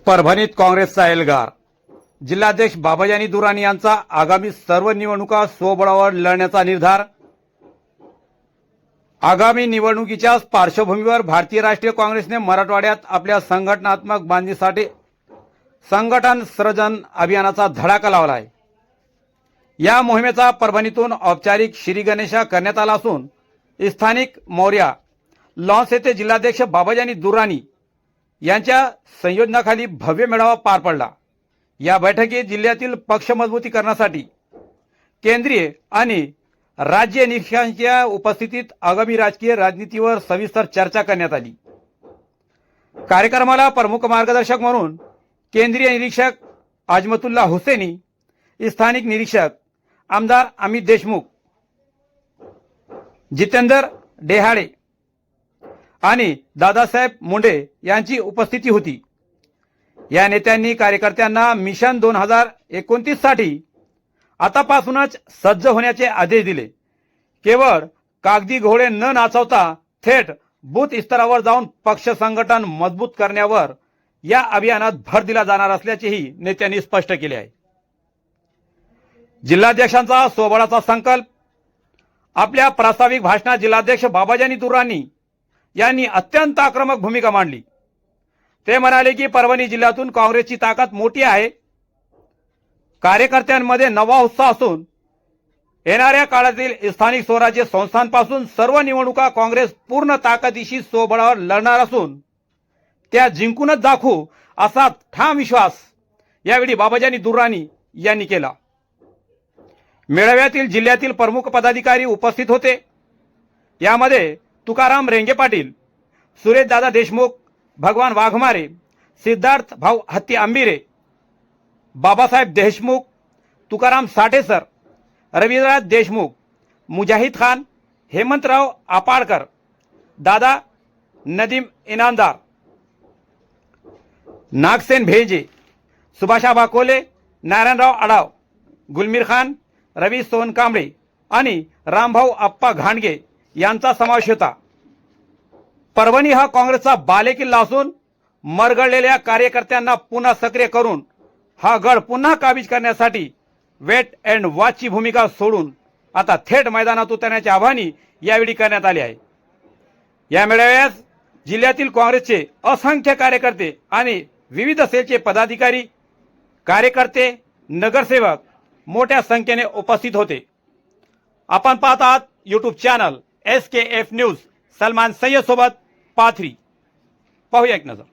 परभणीत काँग्रेसचा एल्गार. जिल्हाध्यक्ष बाबाजानी दुराणी यांचा आगामी सर्व निवडणुका स्वबळावर लढण्याचा निर्धार. आगामी निवडणुकीच्या पार्श्वभूमीवर भारतीय राष्ट्रीय काँग्रेसने मराठवाड्यात आपल्या संघटनात्मक बांधणीसाठी संघटन सृजन अभियानाचा धडाका लावला आहे. या मोहिमेचा परभणीतून औपचारिक श्रीगणेशा करण्यात आला असून स्थानिक मोर्या लॉन्स येथे जिल्हाध्यक्ष बाबाजानी दुराणी यांच्या संयोजनाखाली भव्य मेळावा पार पडला. या बैठकीत जिल्ह्यातील पक्ष मजबूतीकरणासाठी केंद्रीय आणि राज्य निरीक्षकांच्या उपस्थितीत आगामी राजकीय राजनीतीवर सविस्तर चर्चा करण्यात आली. कार्यक्रमाला प्रमुख मार्गदर्शक म्हणून केंद्रीय निरीक्षक अजमतुल्ला हुसेनी, स्थानिक निरीक्षक आमदार अमित देशमुख, जितेंद्र डेहाडे आणि दादासाहेब मुंडे यांची उपस्थिती होती. या नेत्यांनी कार्यकर्त्यांना मिशन 2029 साठी आतापासूनच सज्ज होण्याचे आदेश दिले. केवळ कागदी घोडे न नाचवता थेट बूथ स्तरावर जाऊन पक्ष संघटन मजबूत करण्यावर या अभियानात भर दिला जाणार असल्याचेही नेत्यांनी स्पष्ट केले आहे. जिल्हाध्यक्षांचा स्वबळाचा संकल्प. आपल्या प्रास्ताविक भाषणात जिल्हाध्यक्ष बाबाजानी दुराणी यांनी अत्यंत आक्रमक भूमिका मांडली. ते म्हणाले की परभणी जिल्ह्यातून काँग्रेसची ताकद मोठी आहे. कार्यकर्त्यांमध्ये नवा उत्साह असून येणाऱ्या काळातील स्थानिक स्वराज्य संस्थांपासून सर्व निवडणुका काँग्रेस पूर्ण ताकदीशी स्वबळावर लढणार असून त्या जिंकूनच दाखवू असा ठाम विश्वास यावेळी बाबाजानी दुराणी यांनी केला. मेळाव्यातील जिल्ह्यातील प्रमुख पदाधिकारी उपस्थित होते. यामध्ये तुकाराम रेंगे पाटील, सुरेशदादा देशमुख, भगवान वाघमारे, सिद्धार्थ भाऊ हत्ती आंबिरे, बाबासाहेब देशमुख, तुकाराम साठेसर, रविराज देशमुख, मुजाहिद खान, हेमंतराव आपाडकर, दादा नदीम इनामदार, नागसेन भेजे, सुभाषाबा कोले, नारायणराव आडाव, गुलमीर खान, रवी सोनकांबळे आणि रामभाऊ आप्पा घाणगे यांचा समावेश होता. परभणी हा काँग्रेसचा बालेकिल्ला असून मरगळलेल्या कार्यकर्त्यांना पुन्हा सक्रिय करून हा गड पुन्हा काबीज करण्यासाठी वेट अँड वॉचची भूमिका सोडून आता थेट मैदानात उतरण्याचे आवाहन यावेळी करण्यात आले आहे. या मेळाव्यात जिल्ह्यातील काँग्रेसचे असंख्य कार्यकर्ते आणि विविध सेलचे पदाधिकारी, कार्यकर्ते, नगरसेवक मोठ्या संख्येने उपस्थित होते. आपण पाहत आहात YouTube channel SKF news. Salman Sayyad सोबत पाथरी. पाहूया एक नजर.